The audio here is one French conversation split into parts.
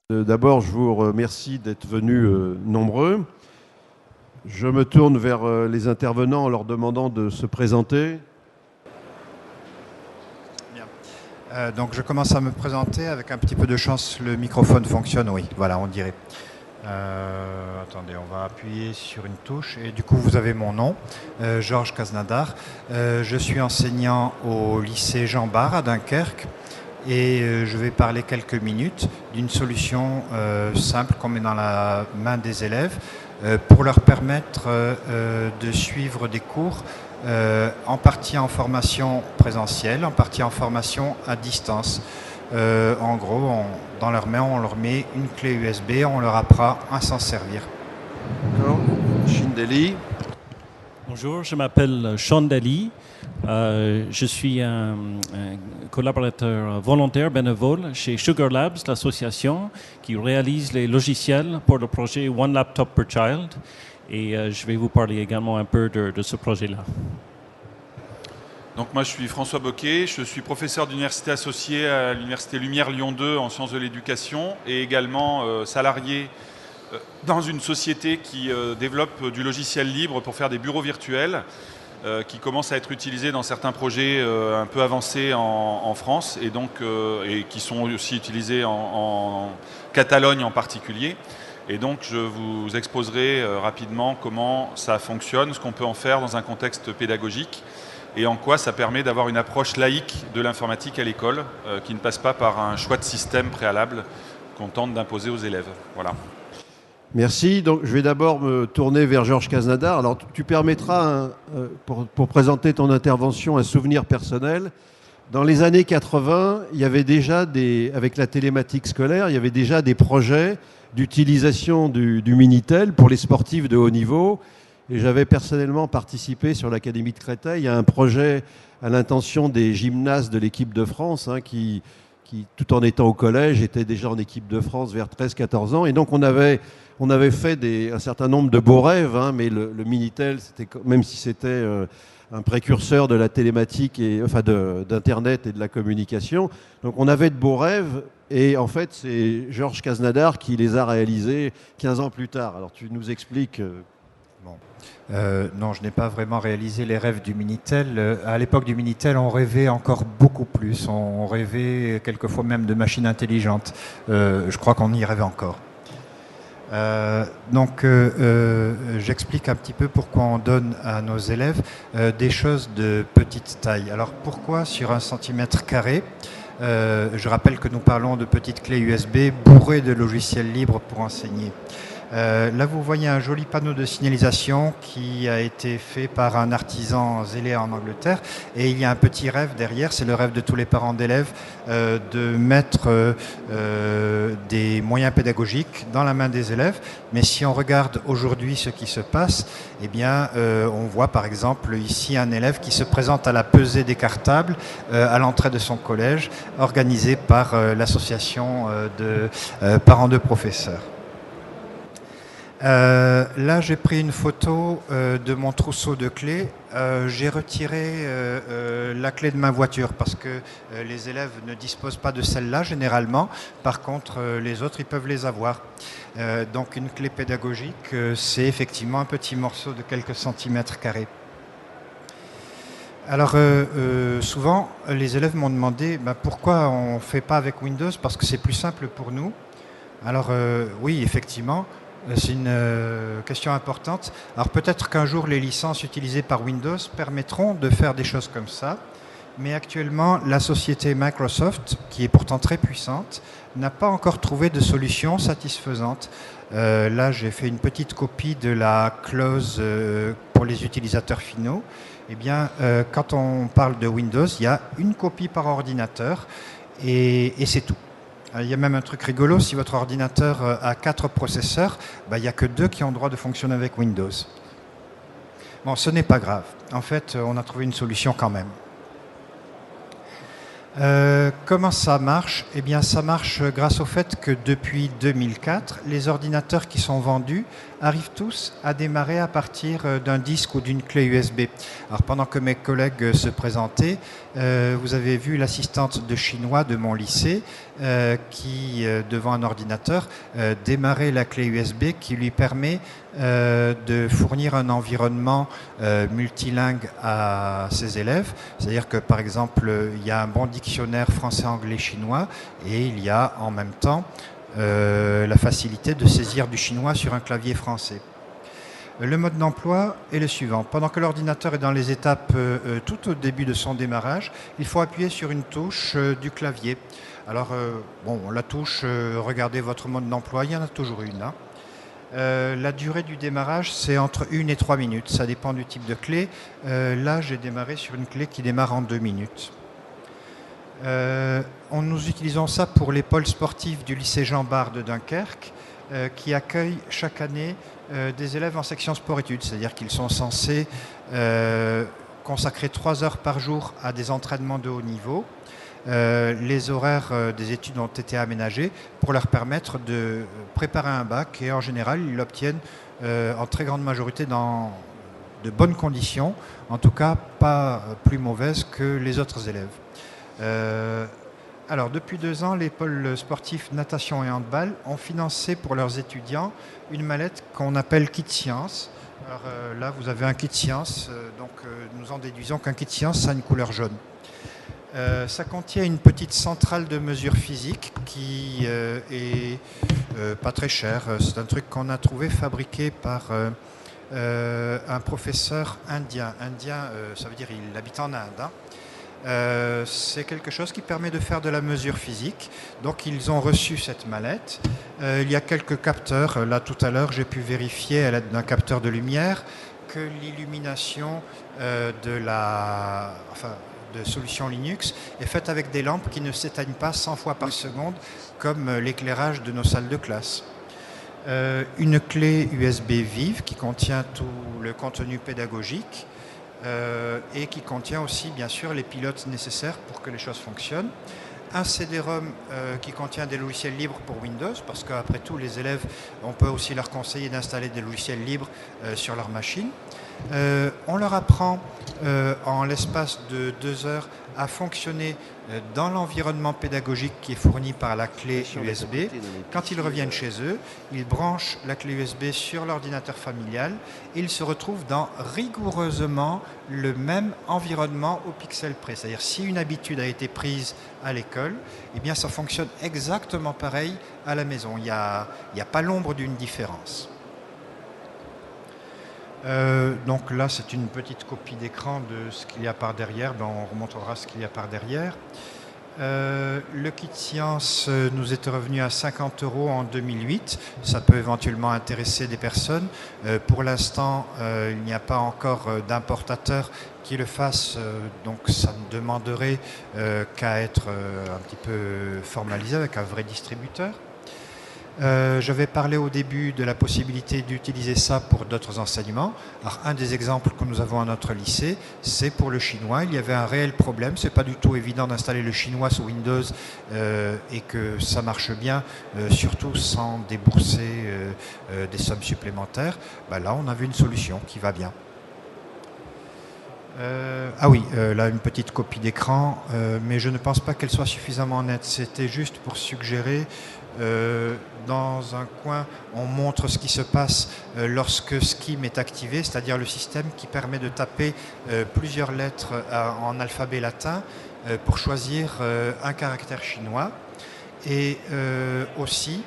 D'abord, je vous remercie d'être venus nombreux. Je me tourne vers les intervenants en leur demandant de se présenter. Bien. Donc je commence à me présenter. Avec un petit peu de chance, le microphone fonctionne. Oui, voilà, on dirait. Attendez, on va appuyer sur une touche et du coup vous avez mon nom, Georges Kaznadar. Je suis enseignant au lycée Jean Bart à Dunkerque et je vais parler quelques minutes d'une solution simple qu'on met dans la main des élèves pour leur permettre de suivre des cours en partie en formation présentielle, en partie en formation à distance. En gros, dans leurs mains, on leur met une clé USB, on leur apprend à s'en servir. D'accord. Shindeli. Bonjour, je m'appelle Sean Daly. Je suis un collaborateur volontaire bénévole chez Sugar Labs, l'association qui réalise les logiciels pour le projet One Laptop per Child. Et je vais vous parler également un peu de ce projet-là. Donc moi je suis François Boquet, je suis professeur d'université associé à l'université Lumière Lyon 2 en sciences de l'éducation et également salarié dans une société qui développe du logiciel libre pour faire des bureaux virtuels qui commencent à être utilisés dans certains projets un peu avancés en France et qui sont aussi utilisés en Catalogne en particulier. Et donc je vous exposerai rapidement comment ça fonctionne, ce qu'on peut en faire dans un contexte pédagogique et en quoi ça permet d'avoir une approche laïque de l'informatique à l'école qui ne passe pas par un choix de système préalable qu'on tente d'imposer aux élèves. Voilà. Merci. Donc, je vais d'abord me tourner vers Georges Kaznadar. Alors, tu permettras, pour présenter ton intervention, un souvenir personnel. Dans les années 80, il y avait déjà avec la télématique scolaire, il y avait déjà des projets d'utilisation du Minitel pour les sportifs de haut niveau. Et j'avais personnellement participé sur l'Académie de Créteil à un projet à l'intention des gymnastes de l'équipe de France qui, tout en étant au collège, étaient déjà en équipe de France vers 13-14 ans. Et donc on avait fait un certain nombre de beaux rêves, mais le Minitel, même si c'était un précurseur de la télématique, d'Internet et de la communication. Donc on avait de beaux rêves. Et en fait, c'est Georges Kaznadar qui les a réalisés 15 ans plus tard. Alors tu nous expliques... Non, je n'ai pas vraiment réalisé les rêves du Minitel. À l'époque du Minitel, on rêvait encore beaucoup plus. On rêvait quelquefois même de machines intelligentes. Je crois qu'on y rêvait encore. J'explique un petit peu pourquoi on donne à nos élèves des choses de petite taille. Alors pourquoi sur 1 cm²? Je rappelle que nous parlons de petites clés USB bourrées de logiciels libres pour enseigner. Là, vous voyez un joli panneau de signalisation qui a été fait par un artisan zélé en Angleterre. Et il y a un petit rêve derrière, c'est le rêve de tous les parents d'élèves, de mettre des moyens pédagogiques dans la main des élèves. Mais si on regarde aujourd'hui ce qui se passe, eh bien, on voit par exemple ici un élève qui se présente à la pesée des cartables à l'entrée de son collège, organisée par l'association de parents de professeurs. Là, j'ai pris une photo de mon trousseau de clés. J'ai retiré la clé de ma voiture parce que les élèves ne disposent pas de celle-là généralement. Par contre, les autres, ils peuvent les avoir. Donc, une clé pédagogique, c'est effectivement un petit morceau de quelques centimètres carrés. Alors, souvent, les élèves m'ont demandé pourquoi on ne fait pas avec Windows, parce que c'est plus simple pour nous. Alors, oui, effectivement. C'est une question importante. Alors peut-être qu'un jour les licences utilisées par Windows permettront de faire des choses comme ça, mais actuellement la société Microsoft, qui est pourtant très puissante, n'a pas encore trouvé de solution satisfaisante. Là j'ai fait une petite copie de la clause pour les utilisateurs finaux. Eh bien quand on parle de Windows, il y a une copie par ordinateur et c'est tout. Il y a même un truc rigolo, si votre ordinateur a 4 processeurs, il n'y a que 2 qui ont le droit de fonctionner avec Windows. Bon, ce n'est pas grave. En fait, on a trouvé une solution quand même. Comment ça marche? Eh bien, ça marche grâce au fait que depuis 2004, les ordinateurs qui sont vendus arrivent tous à démarrer à partir d'un disque ou d'une clé USB. Alors pendant que mes collègues se présentaient, vous avez vu l'assistante de chinois de mon lycée qui, devant un ordinateur, démarrait la clé USB qui lui permet de fournir un environnement multilingue à ses élèves. C'est-à-dire que, par exemple, il y a un bon dictionnaire français-anglais-chinois et il y a en même temps la facilité de saisir du chinois sur un clavier français. Le mode d'emploi est le suivant. Pendant que l'ordinateur est dans les étapes tout au début de son démarrage, il faut appuyer sur une touche du clavier. Alors, la touche, regardez votre mode d'emploi, il y en a toujours une. Hein. La durée du démarrage, c'est entre 1 et 3 minutes. Ça dépend du type de clé. Là, j'ai démarré sur une clé qui démarre en 2 minutes. Nous utilisons ça pour les pôles sportifs du lycée Jean Bart de Dunkerque, qui accueille chaque année des élèves en section sport-études. C'est-à-dire qu'ils sont censés consacrer 3 heures par jour à des entraînements de haut niveau. Les horaires des études ont été aménagés pour leur permettre de préparer un bac et en général ils l'obtiennent en très grande majorité dans de bonnes conditions, en tout cas pas plus mauvaises que les autres élèves. Alors depuis 2 ans, les pôles sportifs natation et handball ont financé pour leurs étudiants une mallette qu'on appelle Kit Science. Alors là vous avez un Kit Science, donc nous en déduisons qu'un Kit Science a une couleur jaune. Ça contient une petite centrale de mesure physique qui est pas très chère. C'est un truc qu'on a trouvé fabriqué par un professeur indien. Indien, ça veut dire il habite en Inde. Hein. C'est quelque chose qui permet de faire de la mesure physique. Donc ils ont reçu cette mallette. Il y a quelques capteurs. Là tout à l'heure j'ai pu vérifier à l'aide d'un capteur de lumière que l'illumination de solution Linux est faite avec des lampes qui ne s'éteignent pas 100 fois par seconde comme l'éclairage de nos salles de classe. Une clé USB vive qui contient tout le contenu pédagogique et qui contient aussi bien sûr les pilotes nécessaires pour que les choses fonctionnent. Un CD-ROM qui contient des logiciels libres pour Windows, parce qu'après tout les élèves, on peut aussi leur conseiller d'installer des logiciels libres sur leur machine. On leur apprend en l'espace de 2 heures à fonctionner dans l'environnement pédagogique qui est fourni par la clé USB. Quand ils reviennent chez eux, ils branchent la clé USB sur l'ordinateur familial et ils se retrouvent dans rigoureusement le même environnement au pixel près. C'est-à-dire si une habitude a été prise à l'école, eh bien ça fonctionne exactement pareil à la maison. Il n'y a pas l'ombre d'une différence. Donc là, c'est une petite copie d'écran de ce qu'il y a par derrière. On remontrera ce qu'il y a par derrière. Le kit Science nous était revenu à 50 € en 2008. Ça peut éventuellement intéresser des personnes. Pour l'instant, il n'y a pas encore d'importateur qui le fasse. Donc ça ne demanderait qu'à être un petit peu formalisé avec un vrai distributeur. J'avais parlé au début de la possibilité d'utiliser ça pour d'autres enseignements. Alors, un des exemples que nous avons à notre lycée, c'est pour le chinois. Il y avait un réel problème. C'est pas du tout évident d'installer le chinois sous Windows et que ça marche bien, surtout sans débourser des sommes supplémentaires. Là, on avait une solution qui va bien. Là une petite copie d'écran, mais je ne pense pas qu'elle soit suffisamment nette. C'était juste pour suggérer. Dans un coin, on montre ce qui se passe lorsque Scheme est activé, c'est-à-dire le système qui permet de taper plusieurs lettres en alphabet latin pour choisir un caractère chinois. Et aussi,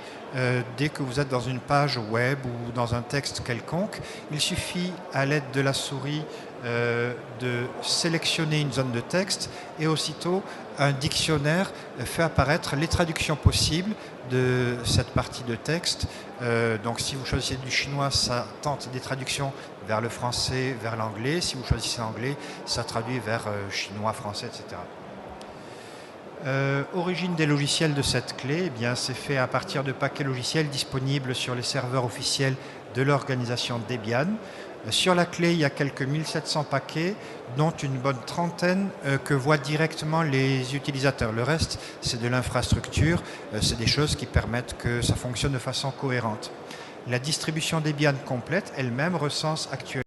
dès que vous êtes dans une page web ou dans un texte quelconque, il suffit à l'aide de la souris de sélectionner une zone de texte et aussitôt un dictionnaire fait apparaître les traductions possibles de cette partie de texte. Donc si vous choisissez du chinois, ça tente des traductions vers le français, vers l'anglais. Si vous choisissez l'anglais, ça traduit vers chinois, français, etc. Origine des logiciels de cette clé, eh bien, c'est fait à partir de paquets logiciels disponibles sur les serveurs officiels de l'organisation Debian. Sur la clé, il y a quelques 1700 paquets, dont une bonne trentaine que voient directement les utilisateurs. Le reste, c'est de l'infrastructure, c'est des choses qui permettent que ça fonctionne de façon cohérente. La distribution Debian complète elle-même recense actuellement